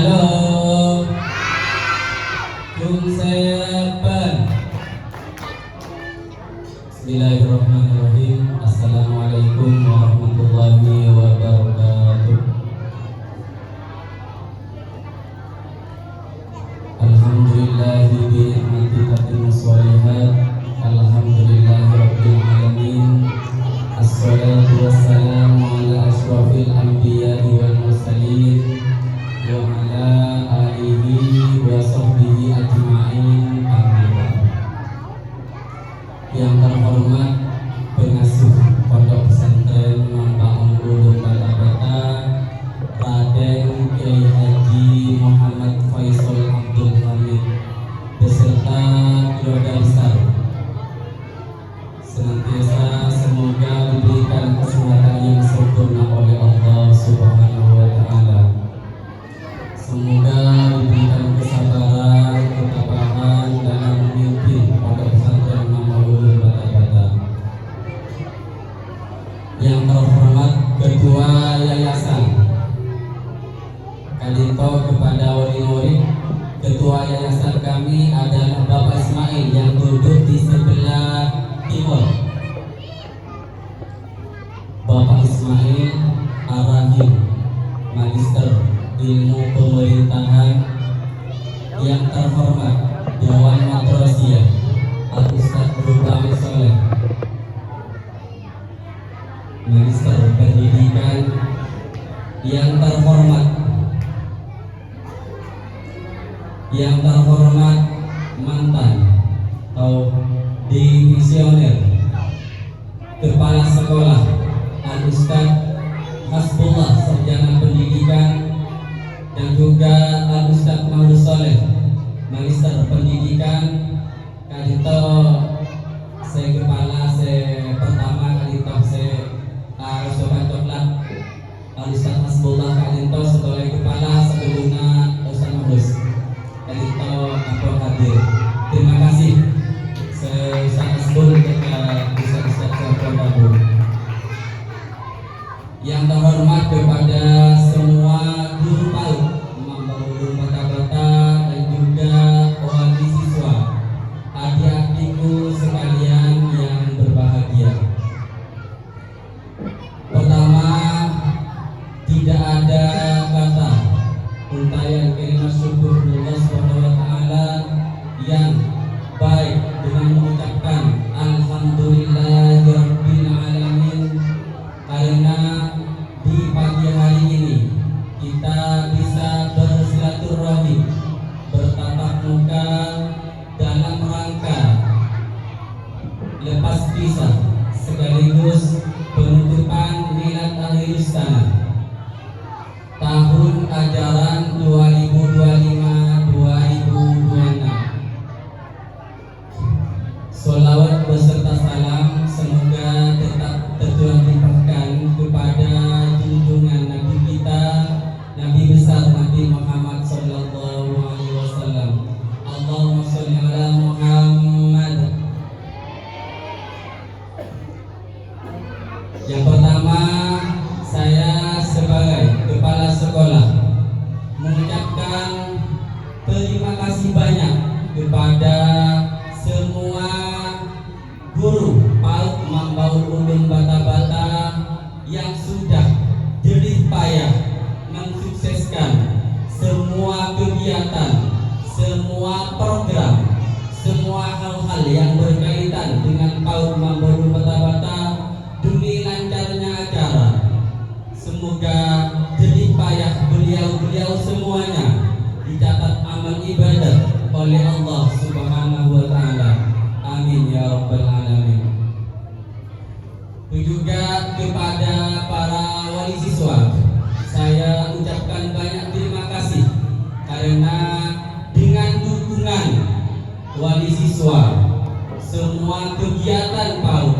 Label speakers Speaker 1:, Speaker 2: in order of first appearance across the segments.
Speaker 1: Halo, Jungsepan. Bismillahirrahmanirrahim. Assalamualaikum warahmatullahi wabarakatuh. Alhamdulillahi bi ni'mati tatimmu sholihat. Alhamdulillahi rabbil alamin. Assalatu wassalamu ala asyrafil anbiya'i wal mursalin wa ala alihi wa sahbihi ajma'in. Amma ba'd. Yang terhormat pengasuh Pondok Pesantren Mambaun Ulum Bata-Bata, Raden Kiai Haji Muhammad Faisal Abdul Hamid beserta keluarga besar, senantiasa semoga diberikan kesehatan yang sempurna oleh Allah Subhanahu wa Ta'ala. Semoga diberikan kesabaran, ketabahan dalam memimpin Pondok Pesantren Mambaun Ulum Bata-Bata. Yang terhormat Ketua Yayasan, Kadinto kepada wali murid. Ketua yayasan kami adalah Bapak Ismail yang duduk di sebelah timur. Bapak Ismail Ar-Rahim, Magister Ilmu Pemerintahan. Yang terhormat Dewan Matrosia Al-Ustaz Rubami Soleh, Magister Pendidikan. Yang terhormat mantan atau divisioner Kepala Sekolah Al-Ustaz Hasbullah Sarjana Pendidikan, dan juga Al-Ustaz Mahrus Soleh, Magister Pendidikan. Kadito saya kepala saya pertama, kadito saya sobat coklat Al-Ustaz Hasbullah kadito sebagai kepala sebelumnya Ustaz Mahrus kadito apa hadir. Terima kasih Ustaz Hasbul kepada Ustaz Sampun. Yang terhormat kepada semua guru PAUD Mambaun Ulum Bata-Bata dan juga wali siswa, adik-adikku sekalian yang berbahagia. Pertama, tidak ada kata untayan kalimat syukur Allah Subhanahu wa Ta'ala yang baik dengan mengucapkan Alhamdulillahirabbil alamin, karena di pagi hari ini kita bisa bersilaturahmi, bertatap muka dalam rangka lepas pisah sekaligus penutupan milad akhir sana tahun ajaran 2025-2026. Sholawat beserta salam semoga tetap tercurahkan kepada junjungan Nabi kita, Nabi besar Nabi Muhammad sallallahu alaihi wasallam. Allahumma sholli ala Muhammad. Yang pertama, saya sebagai kepala sekolah mengucapkan terima kasih banyak kepada semua guru PAUD Mambaun Ulum Bata-Bata yang sudah jerih payah mensukseskan semua kegiatan, semua program, semua hal-hal yang berkaitan dengan PAUD Mambaun Ulum Bata-Bata demi lancarnya acara. Semoga jerih payah beliau semuanya dicatat amal ibadah oleh Allah Subhanahu wa Ta'ala. Amin ya rabbal alamin. Juga kepada para wali siswa, saya ucapkan banyak terima kasih karena dengan dukungan wali siswa semua kegiatan PAUD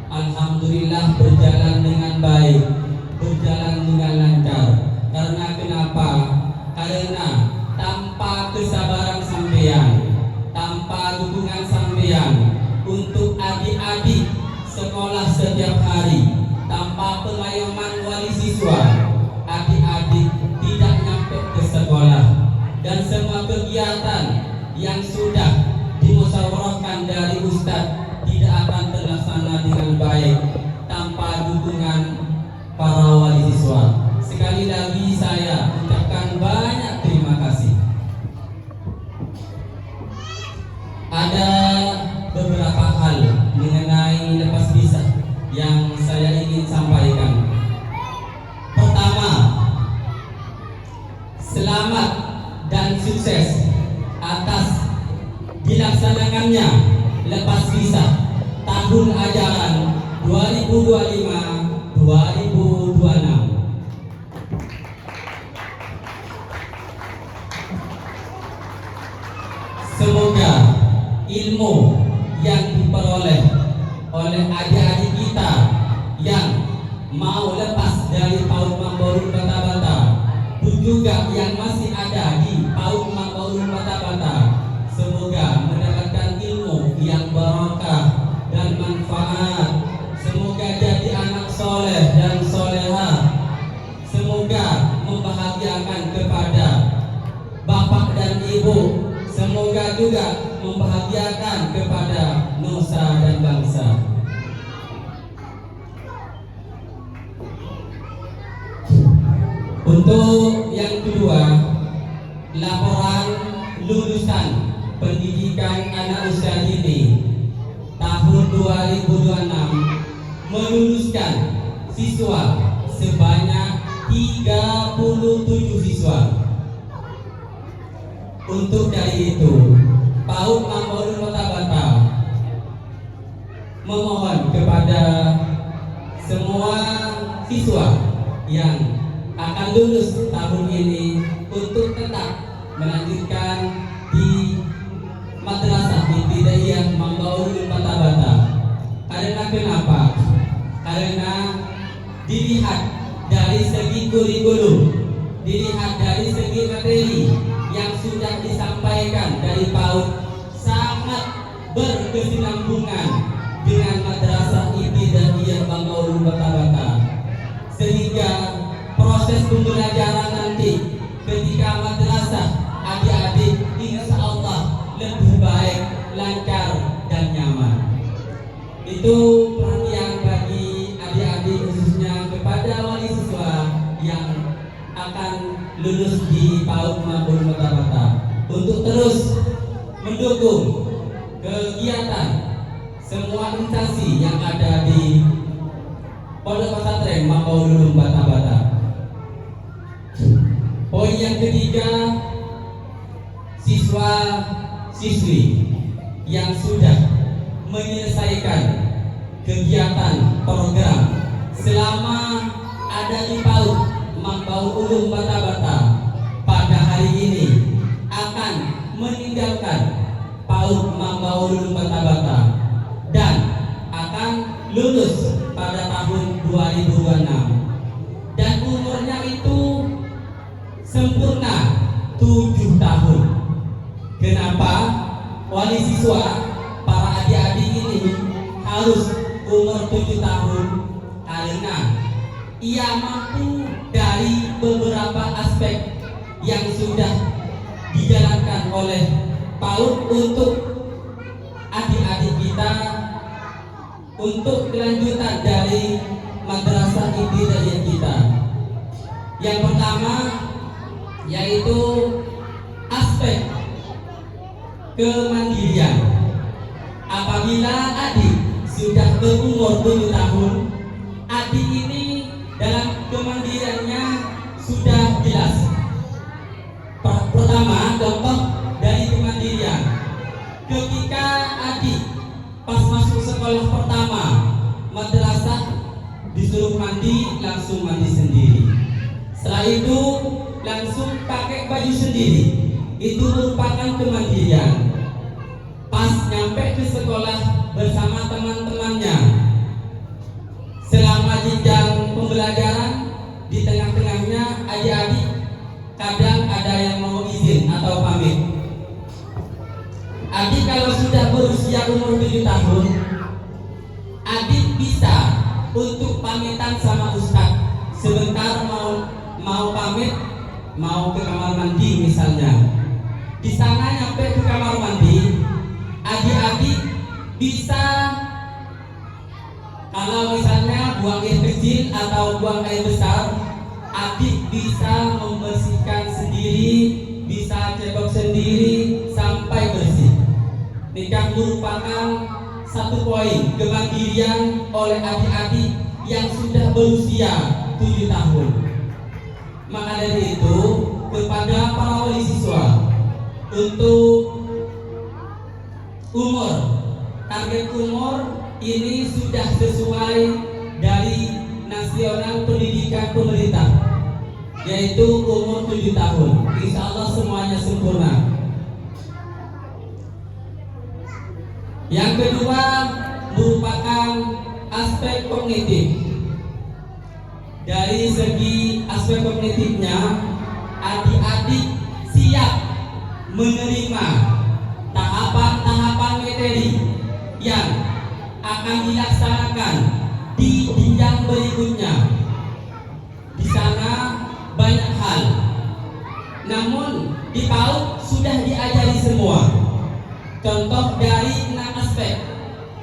Speaker 1: alhamdulillah berjalan dengan baik, berjalan dengan lancar. Karena kenapa? Karena tanpa kesabaran sampean, tanpa dukungan sampean untuk adik-adik sekolah setiap hari, tanpa pengayoman wali siswa, adik-adik tidak nyampe ke sekolah. dan semua kegiatan yang sudah dimusyawarahkan dari Ustadz tidak akan terlaksana dengan baik tanpa dukungan para wali siswa. Sekali lagi saya ucapkan banyak terima kasih. Ada beberapa hal mengenai lepas visa yang saya ingin sampaikan. Pertama, selamat dan sukses atas dilaksanakannya lepas visa tahun ajaran 2025-2026. Semoga ilmu yang diperoleh oleh adik-adik kita yang mau lepas dari PAUD Mamborun Bata-Bata, pun juga yang masih ada di PAUD Mamborun Bata-Bata, semoga mendapatkan ilmu yang barokah dan manfaat. Semoga jadi anak soleh dan solehah. Semoga membahagiakan kepada bapak dan ibu. Semoga juga membahagiakan kepada nusa dan bangsa. Untuk yang kedua, laporan lulusan pendidikan anak usia dini tahun 2026 meluluskan siswa sebanyak 37 siswa. Untuk dari itu, PAUD Mamborun Bata-Bata memohon kepada semua siswa yang akan lulus tahun ini untuk tetap melanjutkan di Madrasah Ibtidaiyah Mamborun Bata-Bata. Karena kenapa? Karena dilihat dari segi kurikulum, dilihat dari segi materi yang sudah disampaikan dari PAUD sangat berkesinambungan dengan Madrasah Ibtidaiyah Mamborun Bata-Bata, sehingga proses pembelajaran nanti ketika madrasah adik-adik insya Allah lebih baik, lancar dan nyaman. Itu perhatian bagi adik-adik, khususnya kepada wali siswa yang akan lulus di PAUD Mamborun Bata-Bata, untuk terus mendukung kegiatan semua instansi yang ada di Pondok Pesantren Mamborun Bata-Bata. Poin yang ketiga, siswa-siswi yang sudah menyelesaikan kegiatan program selama ada di PAUD Mamborun Bata-Bata pada hari ini akan meninggalkan PAUD Mamborun Bata-Bata dan akan lulus pada tahun 2026, dan umurnya itu sempurna 7 tahun. Kenapa wali siswa para adik-adik ini harus umur 7 tahun? Karena ia mampu dari beberapa aspek yang sudah dijalankan oleh PAUD untuk adik-adik kita untuk kelanjutan dari madrasah ibtidaiyah kita. Yang pertama yaitu aspek kemandirian. Apabila adik sudah berumur 7 tahun, adik ini dalam kemandiriannya sudah jelas. Pertama, contoh dari kemandirian, ketika adik pas masuk sekolah pertama madrasah disuruh mandi, langsung mandi sendiri. Setelah itu langsung pakai baju sendiri. Itu merupakan kemandirian. Pas nyampe ke sekolah bersama teman-temannya, selama jenjang pembelajaran, di tengah-tengahnya adik-adik kadang ada yang mau izin atau pamit. Adik kalau sudah berusia umur 7 tahun, adik bisa untuk pamitan sama ustadz. Sebentar mau pamit, mau ke kamar mandi misalnya. Di sana nyampe ke kamar mandi, adik-adik bisa, kalau misalnya buang air kecil atau buang air besar, adik bisa membersihkan sendiri, bisa cebok sendiri sampai bersih. Nikah merupakan satu poin kemandirian oleh adik-adik yang sudah berusia 7 tahun. Maka dari itu, kepada para wali siswa, untuk umur, target umur ini sudah sesuai dari Nasional Pendidikan Pemerintah, yaitu umur 7 tahun. Insya Allah semuanya sempurna. Yang kedua merupakan aspek kognitif. Dari segi aspek kognitifnya, adik-adik siap menerima tahapan-tahapan materi yang akan dilaksanakan di jenjang berikutnya. Di sana banyak hal, namun di PAUD sudah diajari semua. Contoh dari 6 aspek.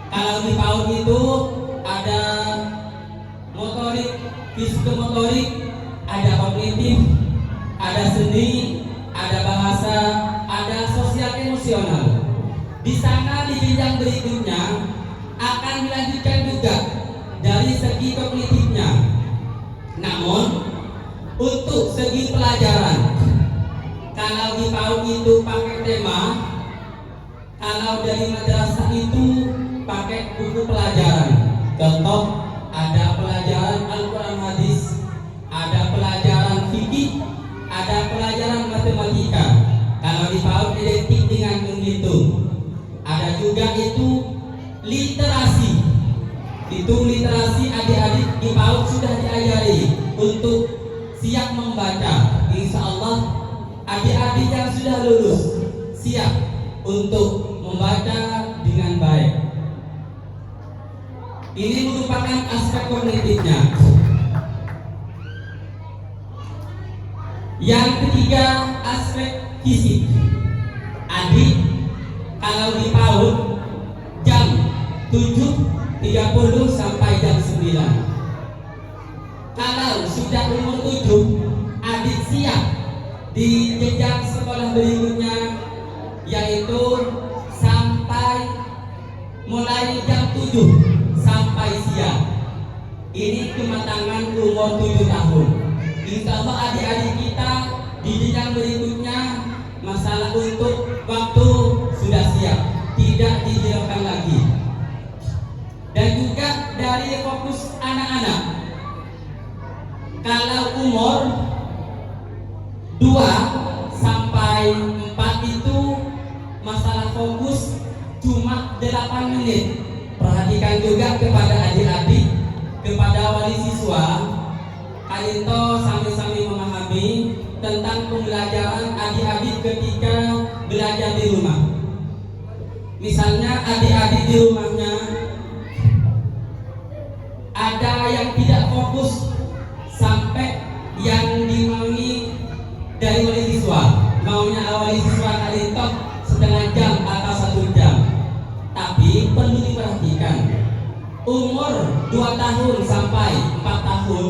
Speaker 1: Kalau di PAUD itu ada motorik, psikomotorik, ada kognitif, ada seni, ada bahasa, ada sosial emosional. Di sana di jenjang berikutnya akan dilanjutkan juga dari segi kognitifnya. Namun untuk segi pelajaran, kalau di PAUD itu pakai tema, kalau dari madrasah itu pakai buku pelajaran. Contoh, ada pelajaran Al-Quran hadis, ada pelajaran fikih, ada pelajaran matematika. Kalau di PAUD identik dengan menghitung. Ada juga itu literasi. Itu literasi adik-adik di PAUD sudah diajari untuk siap membaca. Insya Allah adik-adik yang sudah lulus siap untuk membaca dengan baik. Ini merupakan aspek kognitifnya. Yang ketiga, aspek fisik. Adik kalau di PAUD jam 7.30 sampai jam 9. Kalau sudah umur 7, adik siap di jenjang sekolah berikutnya, yaitu sampai mulai jam 7 sampai siang. Ini kematangan umur 7 tahun. Insya Allah adik-adik kita di jenjang berikutnya masalah untuk waktu sudah siap, tidak dihiraukan lagi. Dan juga dari fokus anak-anak, kalau umur 2 sampai 4 itu masalah fokus cuma 8 menit. Perhatikan juga kepada adik-adik, kepada wali siswa, kalian sami-sami memahami tentang pembelajaran adik-adik ketika belajar di rumah. Misalnya adik-adik di rumahnya ada yang tidak fokus sampai yang dimaui dari wali siswa, maunya wali siswa kalian setengah jam atau 1 jam. Tapi perlu diperhatikan, umur 2 tahun sampai 4 tahun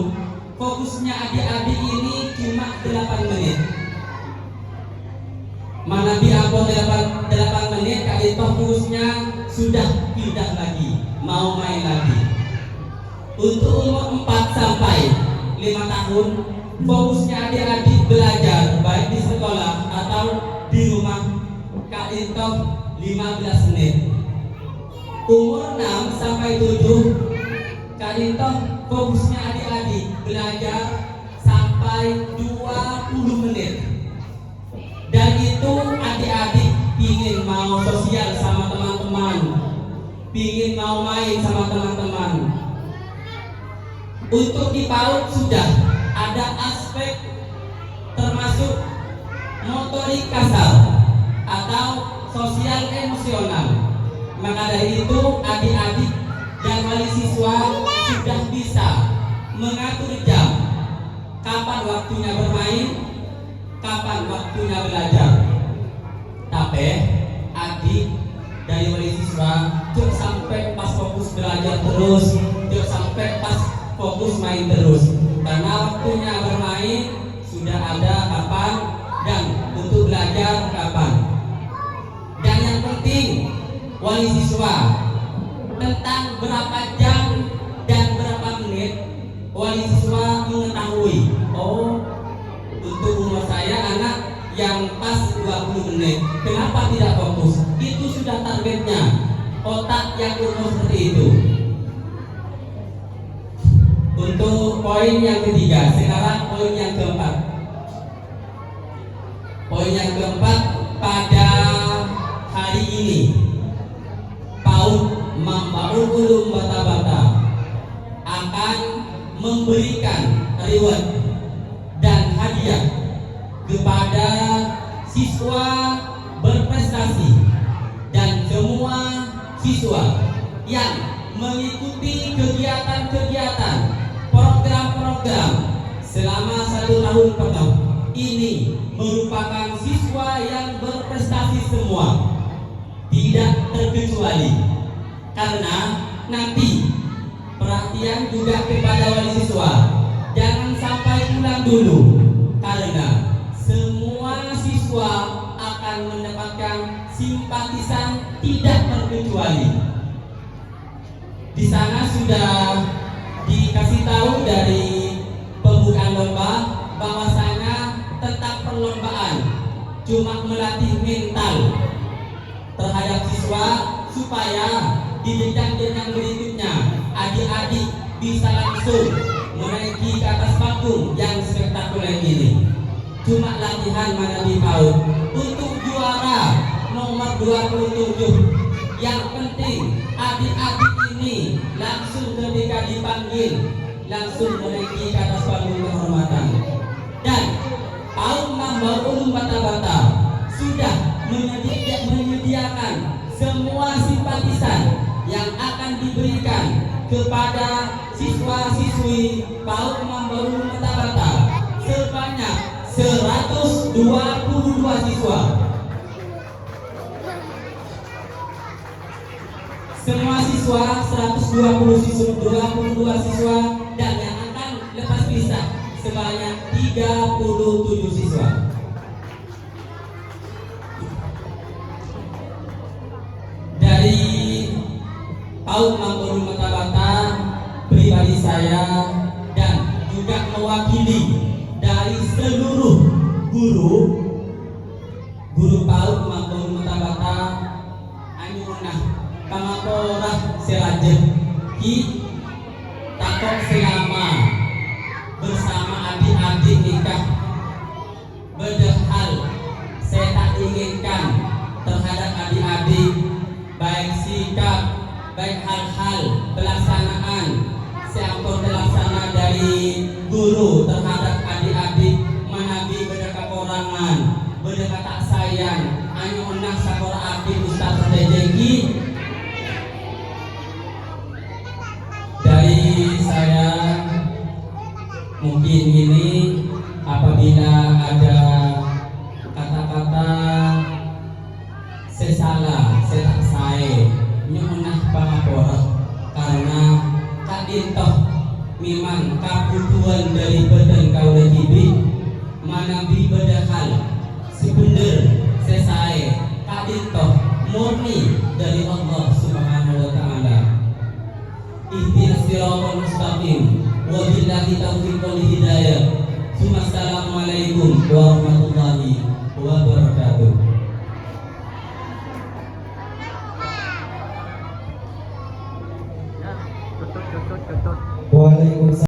Speaker 1: fokusnya adik-adik ini cuma 8 menit. Mana diampun 8 menit, kali fokusnya sudah pindah lagi, mau main lagi. Untuk umur 4 sampai 5 tahun fokusnya adik-adik belajar, baik di sekolah atau di rumah, kali 15 menit. Umur 6 sampai 7 kali fokusnya adik-adik belajar sampai 20 menit. Dan itu adik-adik pingin mau sosial sama teman-teman, pingin mau main sama teman-teman. Untuk di PAUD sudah ada aspek termasuk motorik kasar atau sosial emosional. Maka dari itu adik-adik dan wali siswa sudah bisa mengatur jam, kapan waktunya bermain, kapan waktunya belajar. terus, tidak sampai pas fokus main terus. Karena waktunya bermain sudah ada kapan dan untuk belajar kapan. Dan yang penting wali siswa tentang berapa jam dan berapa menit wali siswa mengetahui. Oh, untuk umur saya anak yang pas 20 menit, kenapa tidak fokus? Itu sudah targetnya. Otak yang umur seperti itu. Untuk poin yang ketiga, sekarang poin yang keempat. Poin yang keempat, pada hari ini PAUD Mambaul Ulum Bata-Bata akan memberikan reward dan hadiah kepada siswa berprestasi dan semua siswa yang mengikuti kegiatan-kegiatan program-program selama 1 tahun penuh. Ini merupakan siswa yang berprestasi semua, tidak terkecuali. Karena nanti perhatian juga kepada wali siswa, jangan sampai pulang dulu, karena semua siswa akan mendapatkan simpatisan tidak terkecuali. Di sana sudah dikasih tahu dari pembukaan lomba bahwasanya tetap perlombaan cuma melatih mental terhadap siswa supaya di jenjang-jenjang berikutnya adik-adik bisa langsung menaiki ke atas panggung yang spektakuler ini. Cuma latihan menghadapi PAUD untuk juara nomor 27. Yang penting adik-adik ini langsung ketika dipanggil langsung menaiki ke atas panggung kehormatan. Dan PAUD Mambaul Ulum Bata-Bata sudah menyediakan semua simpatisan yang akan diberikan kepada siswa-siswi PAUD Mambaul Ulum Bata-Bata sebanyak 122 siswa. Semua siswa 122 siswa dan yang akan lepas pisah sebanyak 37 siswa. Dari PAUD Mambaul Ulum Bata-Bata, pribadi saya dan juga mewakili dari seluruh guru PAUD Mambaul Ulum Bata-Bata, anyunah pangaporah selajeng ki takok selama bersama adik-adik nikah bedehal saya tak inginkan terhadap adik-adik, baik sikap, baik hal-hal pelaksanaan seampun terlaksana dari guru terhadap adik-adik manabi beda kaporangan beda kata sayang anyu unah sakora adik Ustaz Dejeki. Dari saya mungkin ini apabila ada kata-kata sesalah setak saya nyunah pangaporah karena kadintoh memang kebutuhan dari badan kaulah hidup manabi bedahal sebenar sesae kadintoh murni dari Allah Subhanahu wa taala. Ihdinas siratal mustaqim wa billahi taufiq wal hidayah. Assalamualaikum warahmatullahi